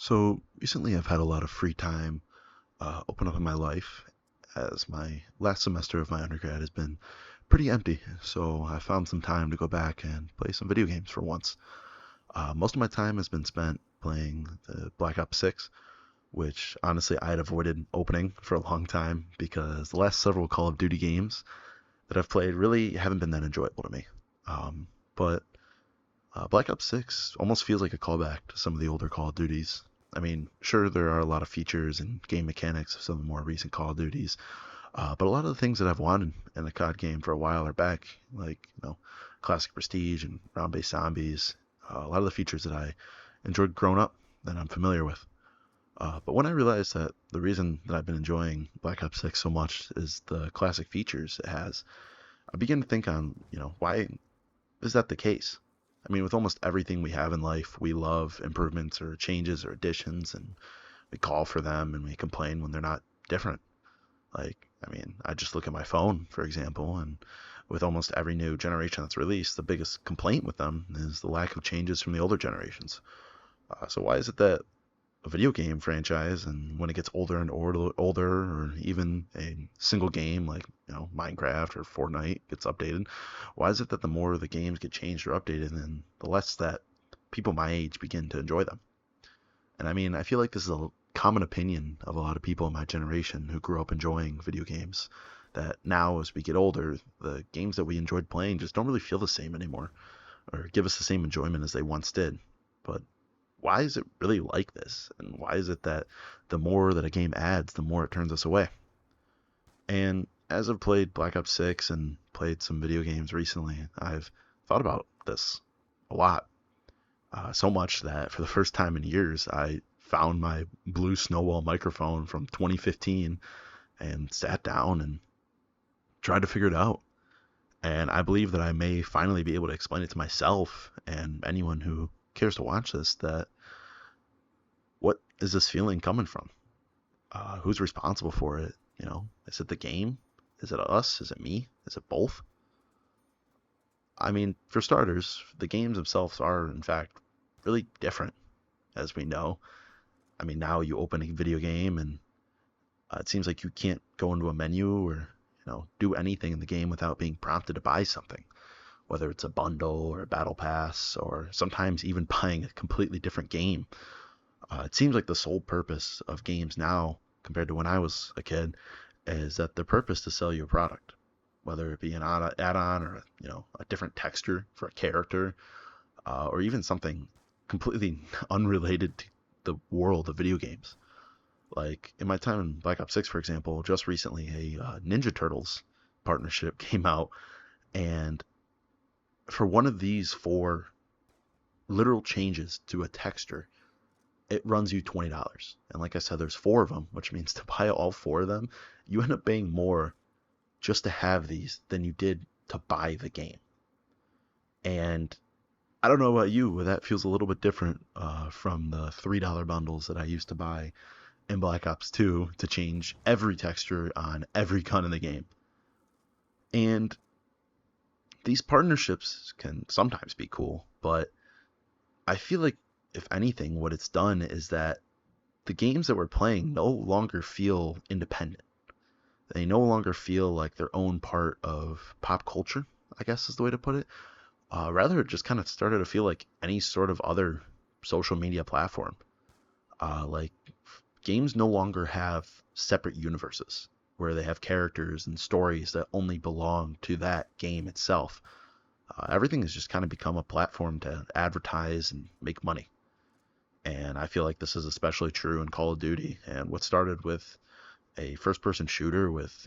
So recently, I've had a lot of free time open up in my life as my last semester of my undergrad has been pretty empty. So I found some time to go back and play some video games for once. Most of my time has been spent playing the Black Ops 6, which honestly I had avoided opening for a long time because the last several Call of Duty games that I've played really haven't been that enjoyable to me. But Black Ops 6 almost feels like a callback to some of the older Call of Duties. I mean, sure, there are a lot of features and game mechanics of some of the more recent Call of Duties, but a lot of the things that I've wanted in a COD game for a while are back, like, classic prestige and round-based zombies. A lot of the features that I enjoyed growing up that I'm familiar with. But when I realized that the reason that I've been enjoying Black Ops 6 so much is the classic features it has, I began to think on, why is that the case? I mean, with almost everything we have in life, we love improvements or changes or additions, and we call for them and we complain when they're not different. I just look at my phone, for example, and with almost every new generation that's released, the biggest complaint with them is the lack of changes from the older generations. So why is it that a video game franchise, and when it gets older and older, or even a single game like Minecraft or Fortnite gets updated, why is it that the more the games get changed or updated, then the less that people my age begin to enjoy them? And I mean, I feel like this is a common opinion of a lot of people in my generation who grew up enjoying video games, that now as we get older, the games that we enjoyed playing just don't really feel the same anymore or give us the same enjoyment as they once did. But why is it really like this? And why is it that the more that a game adds, the more it turns us away? And as I've played Black Ops 6 and played some video games recently, I've thought about this a lot. So much that for the first time in years, I found my blue Snowball microphone from 2015 and sat down and tried to figure it out. And I believe that I may finally be able to explain it to myself and anyone who cares to watch this, that what is this feeling coming from? Who's responsible for it? Is it the game? Is it us? Is it me? Is it both? I mean, for starters, the games themselves are, in fact, really different, as we know. I mean, now you open a video game and it seems like you can't go into a menu or, do anything in the game without being prompted to buy something, whether it's a bundle or a battle pass or sometimes even buying a completely different game. It seems like the sole purpose of games now, compared to when I was a kid, is that their purpose to sell you a product, whether it be an add-on or a different texture for a character, or even something completely unrelated to the world of video games. Like in my time in Black Ops 6, for example, just recently a Ninja Turtles partnership came out, and for one of these four literal changes to a texture, it runs you $20. And like I said, there's four of them, which means to buy all four of them, you end up paying more just to have these than you did to buy the game. And I don't know about you, but that feels a little bit different from the $3 bundles that I used to buy in Black Ops 2 to change every texture on every gun in the game. And these partnerships can sometimes be cool, but I feel like, if anything, what it's done is that the games that we're playing no longer feel independent. They no longer feel like their own part of pop culture, I guess is the way to put it. Rather, it just kind of started to feel like any sort of other social media platform. Like, games no longer have separate universes where they have characters and stories that only belong to that game itself. Everything has just kind of become a platform to advertise and make money. And I feel like this is especially true in Call of Duty. And what started with a first person shooter with,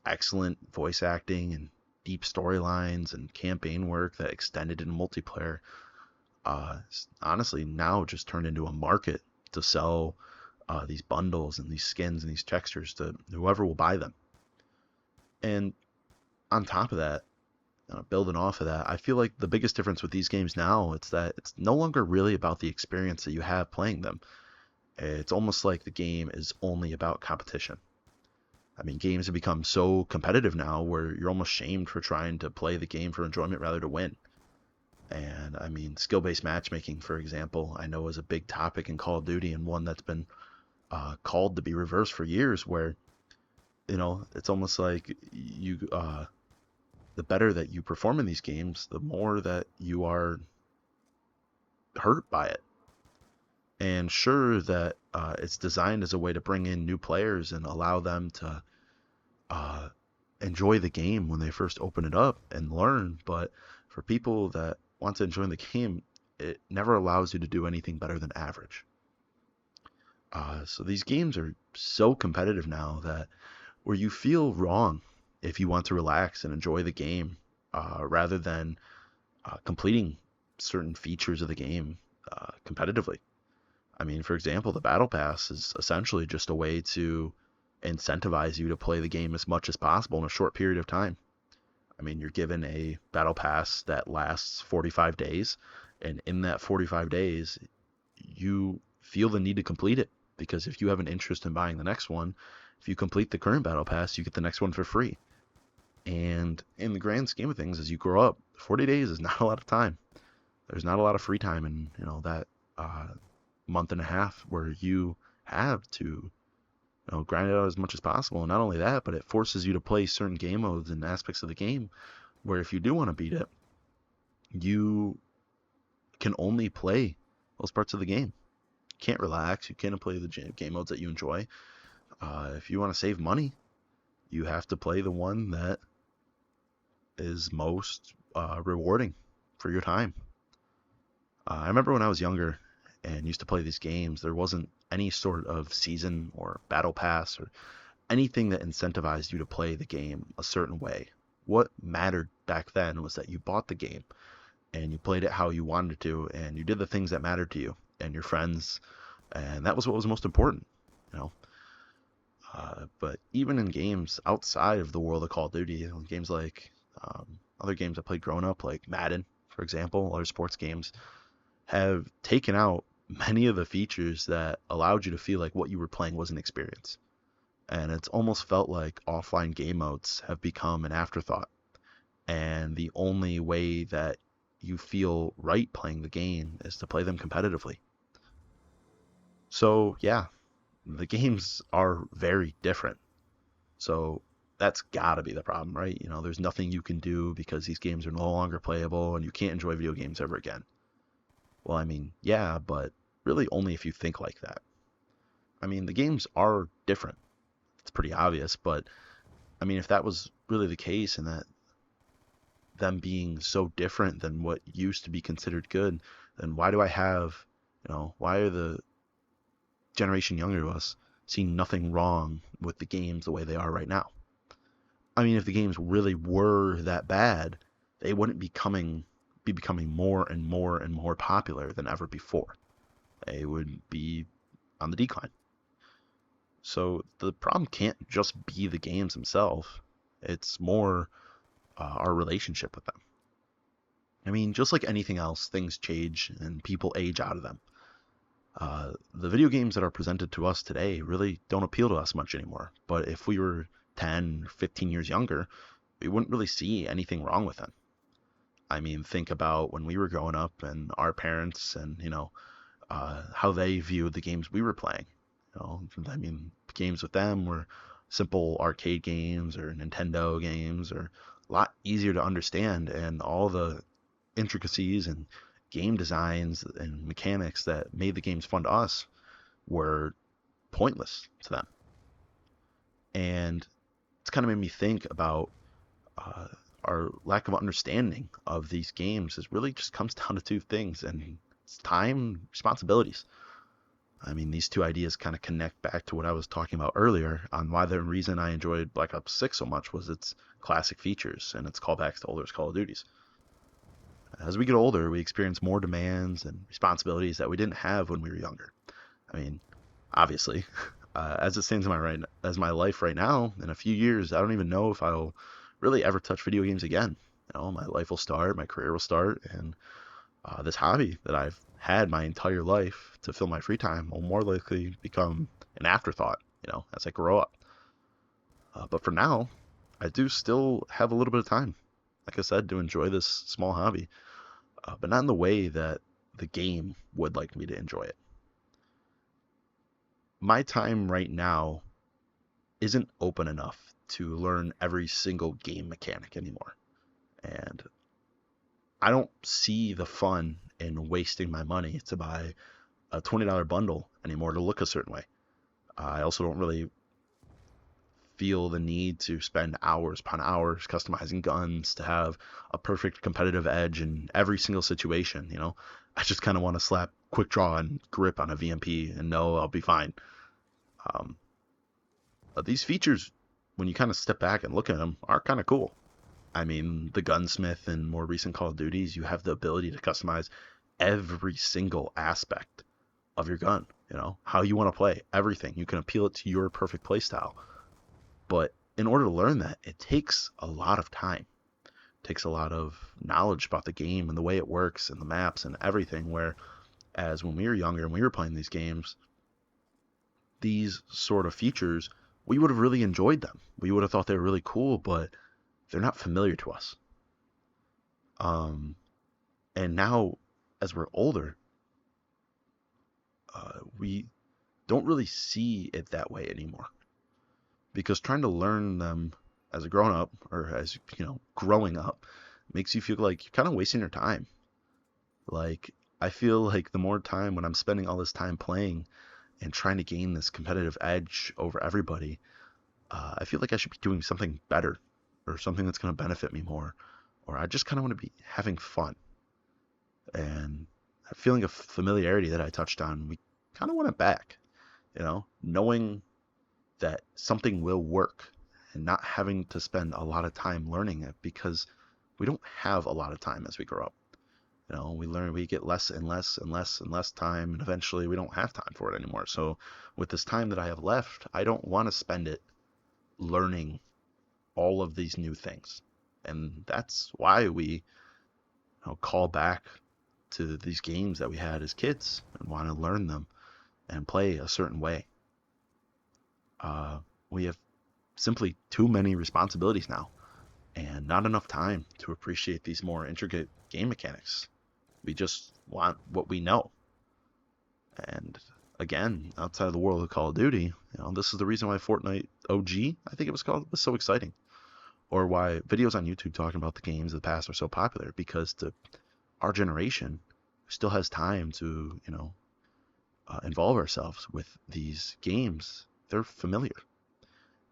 excellent voice acting and deep storylines and campaign work that extended into multiplayer, honestly now just turned into a market to sell these bundles and these skins and these textures to whoever will buy them. And on top of that, building off of that, I feel like the biggest difference with these games now, it's that it's no longer really about the experience that you have playing them. It's almost like the game is only about competition. I mean, games have become so competitive now where you're almost shamed for trying to play the game for enjoyment rather to win. And I mean, skill-based matchmaking, for example, I know is a big topic in Call of Duty and one that's been called to be reversed for years, where it's almost like the better that you perform in these games, the more that you are hurt by it. And sure that it's designed as a way to bring in new players and allow them to uh, enjoy the game when they first open it up and learn. But for people that want to enjoy the game, it never allows you to do anything better than average. So these games are so competitive now that where you feel wrong if you want to relax and enjoy the game rather than completing certain features of the game competitively. I mean, for example, the Battle Pass is essentially just a way to incentivize you to play the game as much as possible in a short period of time. I mean, you're given a Battle Pass that lasts 45 days, and in that 45 days, you feel the need to complete it because if you have an interest in buying the next one, if you complete the current Battle Pass, you get the next one for free. And in the grand scheme of things, as you grow up, 40 days is not a lot of time. There's not a lot of free time in that month and a half where you have to grind it out as much as possible. And not only that, but it forces you to play certain game modes and aspects of the game where if you do want to beat it, you can only play those parts of the game. You can't relax. You can't play the game modes that you enjoy. If you want to save money, you have to play the one that is most rewarding for your time. I remember when I was younger and used to play these games, there wasn't any sort of season or battle pass or anything that incentivized you to play the game a certain way. What mattered back then was that you bought the game and you played it how you wanted to and you did the things that mattered to you and your friends, and that was what was most important, you know. But even in games outside of the world of Call of Duty, games like other games I played growing up, like Madden, for example, other sports games, have taken out many of the features that allowed you to feel like what you were playing was an experience. And it's almost felt like offline game modes have become an afterthought. And the only way that you feel right playing the game is to play them competitively. So, yeah, the games are very different. So, that's gotta be the problem, right? There's nothing you can do because these games are no longer playable and you can't enjoy video games ever again. Well, I mean, yeah, but really only if you think like that. I mean, the games are different. It's pretty obvious, but I mean, if that was really the case and that them being so different than what used to be considered good, then why do I have, why are the generation younger to us seeing nothing wrong with the games the way they are right now? I mean, if the games really were that bad, they wouldn't be becoming more and more and more popular than ever before. They would be on the decline. So the problem can't just be the games themselves. It's more our relationship with them. I mean, just like anything else, things change and people age out of them. The video games that are presented to us today really don't appeal to us much anymore. But if we were 10, 15 years younger, we wouldn't really see anything wrong with them. I mean, think about when we were growing up and our parents and, how they viewed the games we were playing. I mean, games with them were simple arcade games or Nintendo games or a lot easier to understand, and all the intricacies and game designs and mechanics that made the games fun to us were pointless to them. And it's kind of made me think about uh, our lack of understanding of these games is really just comes down to two things, and it's time, responsibilities. I mean, these two ideas kind of connect back to what I was talking about earlier on why the reason I enjoyed Black Ops 6 so much was its classic features and its callbacks to older Call of Duties. As we get older, we experience more demands and responsibilities that we didn't have when we were younger. I mean, obviously, as it stands in as my life right now, in a few years, I don't even know if I'll really ever touch video games again. My life will start, my career will start, and this hobby that I've had my entire life to fill my free time will more likely become an afterthought, as I grow up. But for now, I do still have a little bit of time, like I said, to enjoy this small hobby. but not in the way that the game would like me to enjoy it. My time right now isn't open enough to learn every single game mechanic anymore. And I don't see the fun in wasting my money to buy a $20 bundle anymore to look a certain way. I also don't really feel the need to spend hours upon hours customizing guns to have a perfect competitive edge in every single situation. I just kind of want to slap quick draw and grip on a VMP and know I'll be fine. Um, these features, when you kind of step back and look at them, are kind of cool. I mean, the gunsmith in more recent Call of Duties, you have the ability to customize every single aspect of your gun, how you want to play, everything. You can appeal it to your perfect playstyle. But in order to learn that, it takes a lot of time. It takes a lot of knowledge about the game and the way it works and the maps and everything. Whereas when we were younger and we were playing these games, these sort of features, we would have really enjoyed them. We would have thought they were really cool, but they're not familiar to us. And now, as we're older, we don't really see it that way anymore. Because trying to learn them as a grown up, or as growing up, makes you feel like you're kind of wasting your time. Like, I feel like the more time when I'm spending all this time playing and trying to gain this competitive edge over everybody, I feel like I should be doing something better or something that's going to benefit me more, or I just kind of want to be having fun. And that feeling of familiarity that I touched on, we kind of want it back, knowing that something will work and not having to spend a lot of time learning it, because we don't have a lot of time as we grow up. We get less and less and less and less time, and eventually we don't have time for it anymore. So with this time that I have left, I don't want to spend it learning all of these new things. And that's why we call back to these games that we had as kids and want to learn them and play a certain way. We have simply too many responsibilities now and not enough time to appreciate these more intricate game mechanics. We just want what we know. And again, outside of the world of Call of Duty, this is the reason why Fortnite OG, I think it was called, was so exciting. Or why videos on YouTube talking about the games of the past are so popular, because our generation still has time to, involve ourselves with these games. They're familiar.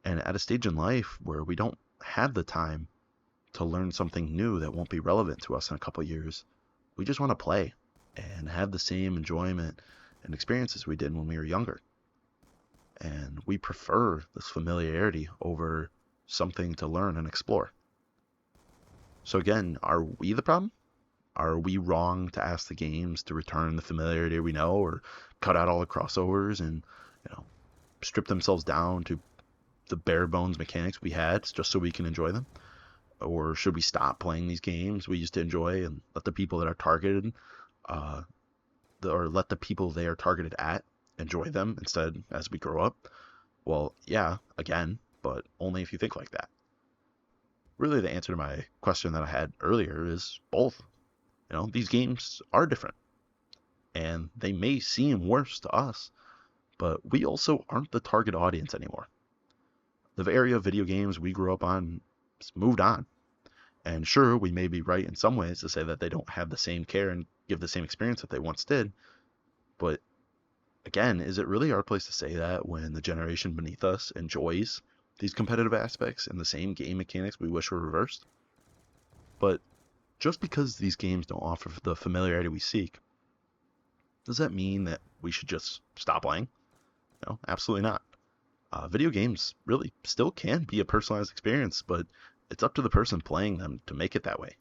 And at a stage in life where we don't have the time to learn something new that won't be relevant to us in a couple of years, we just want to play and have the same enjoyment and experiences we did when we were younger. And we prefer this familiarity over something to learn and explore. So again, are we the problem? Are we wrong to ask the games to return the familiarity we know, or cut out all the crossovers and, strip themselves down to the bare bones mechanics we had just so we can enjoy them? Or should we stop playing these games we used to enjoy and let the people that are targeted, or let the people they are targeted at enjoy them instead as we grow up? Well, yeah, again, but only if you think like that. Really, the answer to my question that I had earlier is both. These games are different, and they may seem worse to us, but we also aren't the target audience anymore. The area of video games we grew up on has moved on. And sure, we may be right in some ways to say that they don't have the same care and give the same experience that they once did. But again, is it really our place to say that when the generation beneath us enjoys these competitive aspects and the same game mechanics we wish were reversed? But just because these games don't offer the familiarity we seek, does that mean that we should just stop playing? No, absolutely not. Video games really still can be a personalized experience, but it's up to the person playing them to make it that way.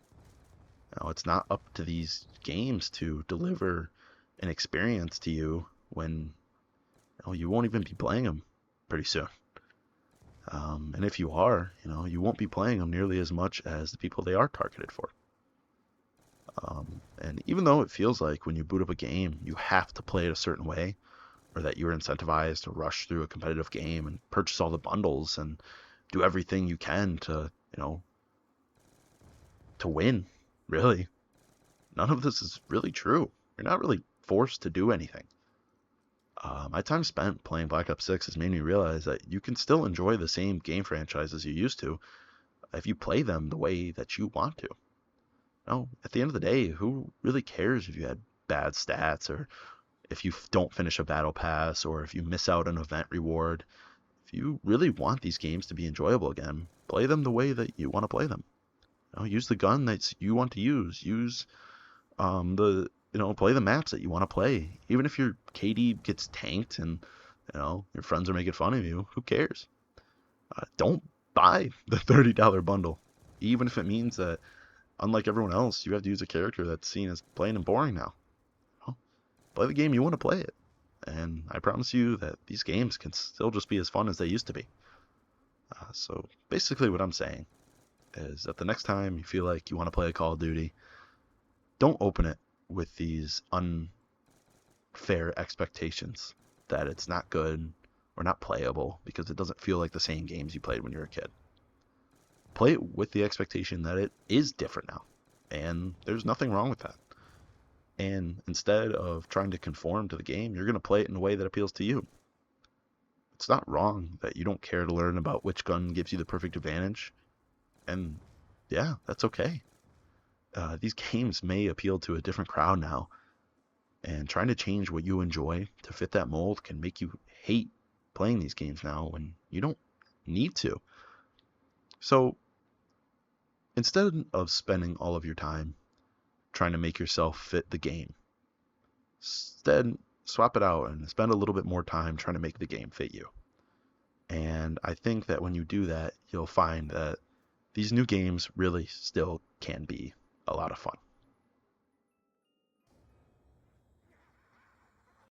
It's not up to these games to deliver an experience to you when you won't even be playing them pretty soon. And if you are, you won't be playing them nearly as much as the people they are targeted for. And even though it feels like when you boot up a game, you have to play it a certain way, or that you're incentivized to rush through a competitive game and purchase all the bundles and do everything you can to, to win, really. none of this is really true. You're not really forced to do anything. My time spent playing Black Ops 6 has made me realize that you can still enjoy the same game franchises you used to if you play them the way that you want to. No, at the end of the day, who really cares if you had bad stats or if you don't finish a battle pass or if you miss out an event reward? If you really want these games to be enjoyable again, play them the way that you want to play them. Use the gun that you want to use. Use play the maps that you want to play. Even if your KD gets tanked and your friends are making fun of you, who cares? Don't buy the $30 bundle, even if it means that, unlike everyone else, you have to use a character that's seen as plain and boring now. Play the game you want to play it, and I promise you that these games can still just be as fun as they used to be. So basically what I'm saying is that the next time you feel like you want to play a Call of Duty, don't open it with these unfair expectations that it's not good or not playable because it doesn't feel like the same games you played when you were a kid. Play it with the expectation that it is different now, and there's nothing wrong with that. And instead of trying to conform to the game, you're going to play it in a way that appeals to you. It's not wrong that you don't care to learn about which gun gives you the perfect advantage. And yeah, that's okay. These games may appeal to a different crowd now. And trying to change what you enjoy to fit that mold can make you hate playing these games now when you don't need to. So instead of spending all of your time trying to make yourself fit the game, instead swap it out and spend a little bit more time trying to make the game fit you. And I think that when you do that, you'll find that these new games really still can be a lot of fun.